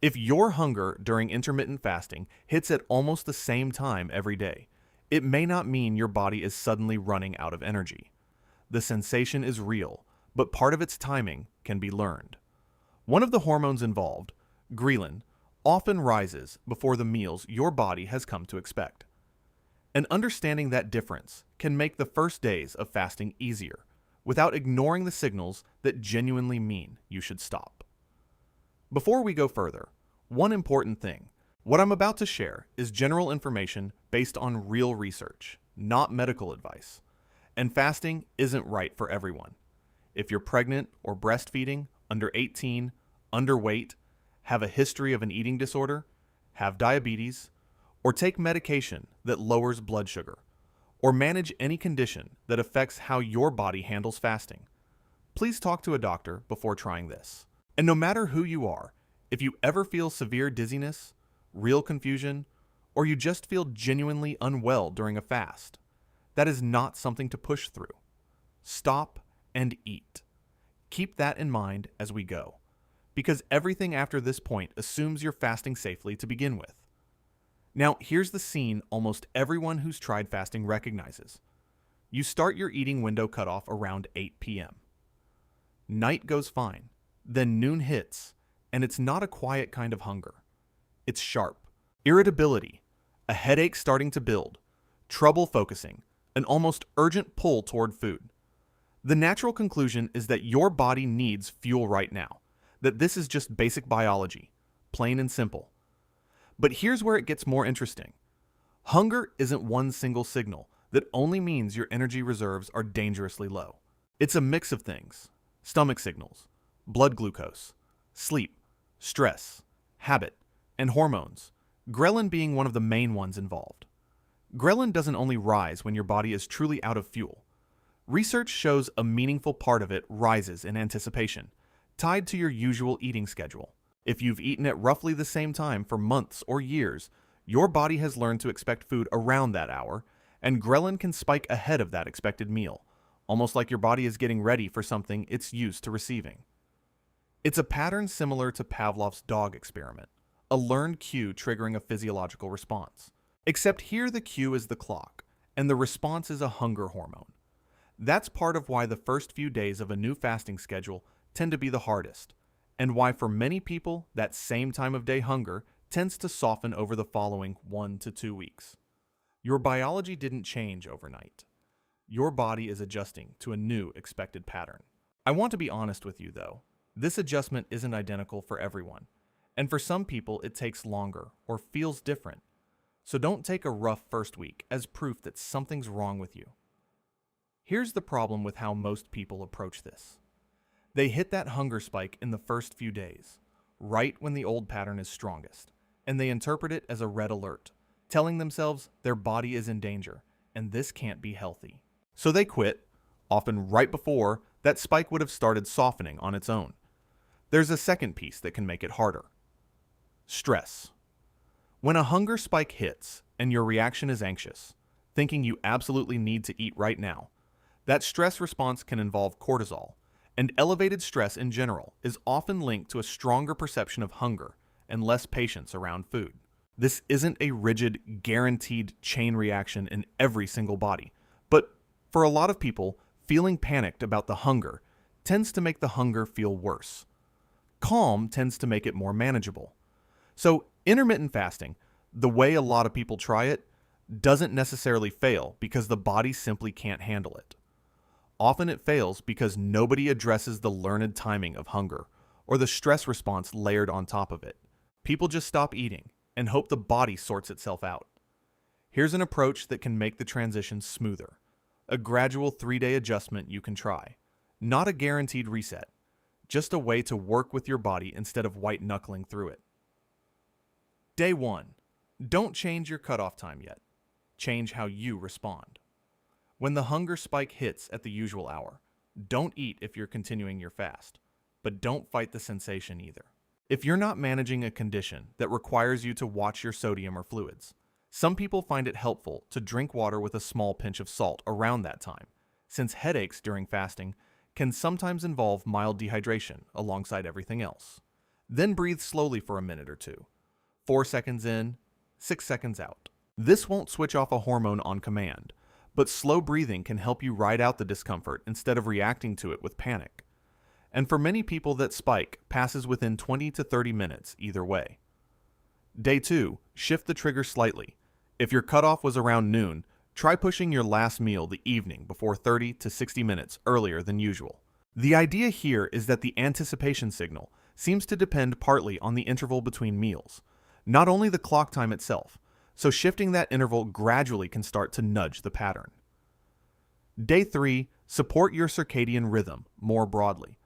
If your hunger during intermittent fasting hits at almost the same time every day, it may not mean your body is suddenly running out of energy. The sensation is real, but part of its timing can be learned. One of the hormones involved, ghrelin, often rises before the meals your body has come to expect. And understanding that difference can make the first days of fasting easier, without ignoring the signals that genuinely mean you should stop. Before we go further, one important thing. What I'm about to share is general information based on real research, not medical advice. And fasting isn't right for everyone. If you're pregnant or breastfeeding, under 18, underweight, have a history of an eating disorder, have diabetes, or take medication that lowers blood sugar, or manage any condition that affects how your body handles fasting, please talk to a doctor before trying this. And no matter who you are, if you ever feel severe dizziness, real confusion, or you just feel genuinely unwell during a fast, that is not something to push through. Stop and eat. Keep that in mind as we go, because everything after this point assumes you're fasting safely to begin with. Now, here's the scene almost everyone who's tried fasting recognizes. You start your eating window cutoff around 8 p.m. Night goes fine, then noon hits, and it's not a quiet kind of hunger. It's sharp. Irritability, a headache starting to build, trouble focusing, an almost urgent pull toward food. The natural conclusion is that your body needs fuel right now, that this is just basic biology, plain and simple. But here's where it gets more interesting. Hunger isn't one single signal that only means your energy reserves are dangerously low. It's a mix of things: stomach signals, blood glucose, sleep, stress, habit, and hormones, ghrelin being one of the main ones involved. Ghrelin doesn't only rise when your body is truly out of fuel. Research shows a meaningful part of it rises in anticipation, tied to your usual eating schedule. If you've eaten at roughly the same time for months or years, your body has learned to expect food around that hour, and ghrelin can spike ahead of that expected meal, almost like your body is getting ready for something it's used to receiving. It's a pattern similar to Pavlov's dog experiment, a learned cue triggering a physiological response. Except here the cue is the clock, and the response is a hunger hormone. That's part of why the first few days of a new fasting schedule tend to be the hardest, and why for many people that same time of day hunger tends to soften over the following 1 to 2 weeks. Your biology didn't change overnight. Your body is adjusting to a new expected pattern. I want to be honest with you though, this adjustment isn't identical for everyone, and for some people it takes longer or feels different. So don't take a rough first week as proof that something's wrong with you. Here's the problem with how most people approach this. They hit that hunger spike in the first few days, right when the old pattern is strongest, and they interpret it as a red alert, telling themselves their body is in danger, and this can't be healthy. So they quit, often right before that spike would have started softening on its own. There's a second piece that can make it harder. Stress. When a hunger spike hits and your reaction is anxious, thinking you absolutely need to eat right now, that stress response can involve cortisol, and elevated stress in general is often linked to a stronger perception of hunger and less patience around food. This isn't a rigid, guaranteed chain reaction in every single body, but for a lot of people, feeling panicked about the hunger tends to make the hunger feel worse. Calm tends to make it more manageable. So intermittent fasting, the way a lot of people try it, doesn't necessarily fail because the body simply can't handle it. Often it fails because nobody addresses the learned timing of hunger or the stress response layered on top of it. People just stop eating and hope the body sorts itself out. Here's an approach that can make the transition smoother. A gradual 3-day adjustment you can try. Not a guaranteed reset, just a way to work with your body instead of white-knuckling through it. Day 1. Don't change your cutoff time yet. Change how you respond. When the hunger spike hits at the usual hour, don't eat if you're continuing your fast, but don't fight the sensation either. If you're not managing a condition that requires you to watch your sodium or fluids, some people find it helpful to drink water with a small pinch of salt around that time, since headaches during fasting can sometimes involve mild dehydration alongside everything else. Then breathe slowly for a minute or two. 4 seconds in, 6 seconds out. This won't switch off a hormone on command, but slow breathing can help you ride out the discomfort instead of reacting to it with panic. And for many people, that spike passes within 20 to 30 minutes either way. Day 2, shift the trigger slightly. If your cutoff was around noon, try pushing your last meal the evening before 30 to 60 minutes earlier than usual. The idea here is that the anticipation signal seems to depend partly on the interval between meals, not only the clock time itself, so shifting that interval gradually can start to nudge the pattern. Day 3, support your circadian rhythm more broadly.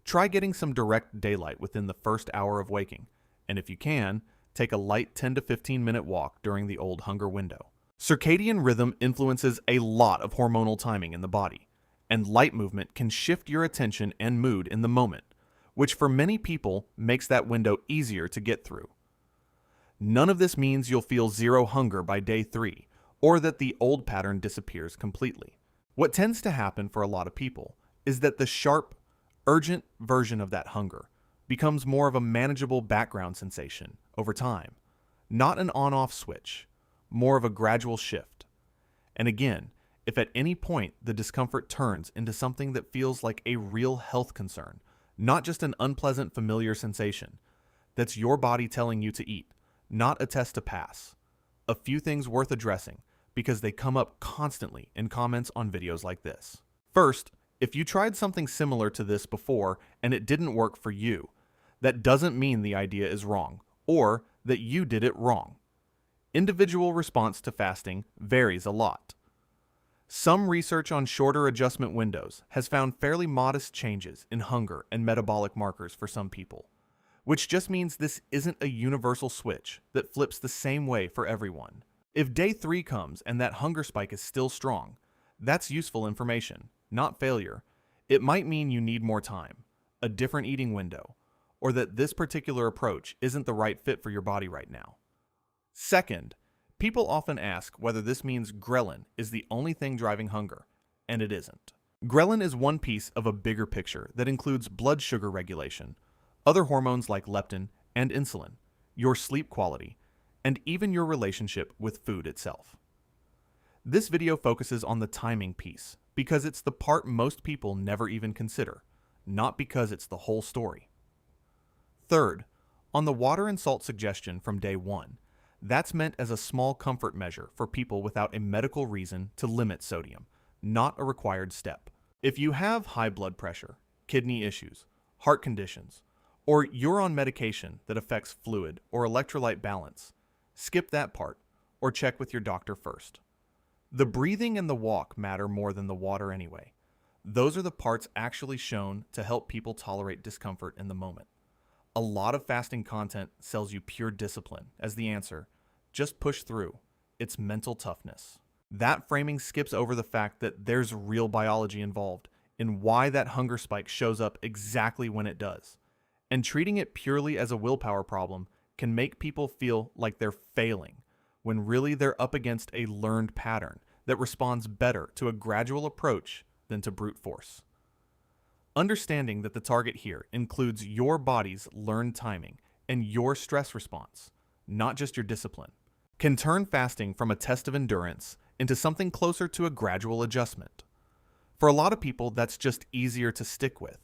Try getting some direct daylight within the first hour of waking, and if you can, take a light 10 to 15 minute walk during the old hunger window. Circadian rhythm influences a lot of hormonal timing in the body, and light movement can shift your attention and mood in the moment, which for many people makes that window easier to get through. None of this means you'll feel zero hunger by day 3, or that the old pattern disappears completely. What tends to happen for a lot of people is that the sharp, urgent version of that hunger becomes more of a manageable background sensation over time, not an on-off switch, more of a gradual shift. And again, if at any point the discomfort turns into something that feels like a real health concern, not just an unpleasant familiar sensation, that's your body telling you to eat, not a test to pass. A few things worth addressing because they come up constantly in comments on videos like this. First, if you tried something similar to this before and it didn't work for you, that doesn't mean the idea is wrong or that you did it wrong. Individual response to fasting varies a lot. Some research on shorter adjustment windows has found fairly modest changes in hunger and metabolic markers for some people, which just means this isn't a universal switch that flips the same way for everyone. If day 3 comes and that hunger spike is still strong, that's useful information, not failure. It might mean you need more time, a different eating window, or that this particular approach isn't the right fit for your body right now. Second, people often ask whether this means ghrelin is the only thing driving hunger, and it isn't. Ghrelin is one piece of a bigger picture that includes blood sugar regulation, other hormones like leptin and insulin, your sleep quality, and even your relationship with food itself. This video focuses on the timing piece because it's the part most people never even consider, not because it's the whole story. Third, on the water and salt suggestion from day 1, that's meant as a small comfort measure for people without a medical reason to limit sodium, not a required step. If you have high blood pressure, kidney issues, heart conditions, or you're on medication that affects fluid or electrolyte balance, skip that part or check with your doctor first. The breathing and the walk matter more than the water anyway. Those are the parts actually shown to help people tolerate discomfort in the moment. A lot of fasting content sells you pure discipline as the answer. Just push through. It's mental toughness. That framing skips over the fact that there's real biology involved in why that hunger spike shows up exactly when it does. And treating it purely as a willpower problem can make people feel like they're failing, when really they're up against a learned pattern that responds better to a gradual approach than to brute force. Understanding that the target here includes your body's learned timing and your stress response, not just your discipline, can turn fasting from a test of endurance into something closer to a gradual adjustment. For a lot of people, that's just easier to stick with,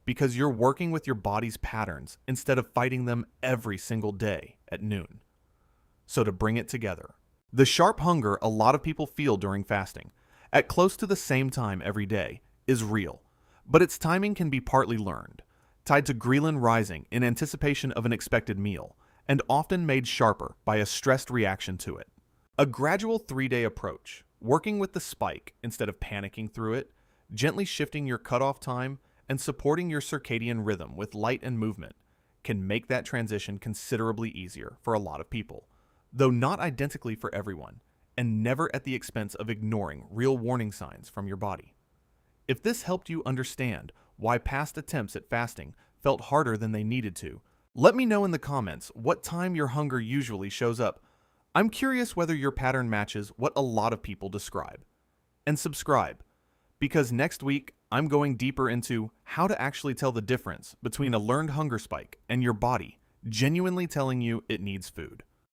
because you're working with your body's patterns instead of fighting them every single day at noon. So to bring it together, the sharp hunger a lot of people feel during fasting, at close to the same time every day, is real, but its timing can be partly learned, tied to ghrelin rising in anticipation of an expected meal, and often made sharper by a stressed reaction to it. A gradual 3-day approach, working with the spike instead of panicking through it, gently shifting your cutoff time, and supporting your circadian rhythm with light and movement, can make that transition considerably easier for a lot of people, though not identically for everyone, and never at the expense of ignoring real warning signs from your body. If this helped you understand why past attempts at fasting felt harder than they needed to, let me know in the comments what time your hunger usually shows up. I'm curious whether your pattern matches what a lot of people describe. And subscribe, because next week I'm going deeper into how to actually tell the difference between a learned hunger spike and your body genuinely telling you it needs food.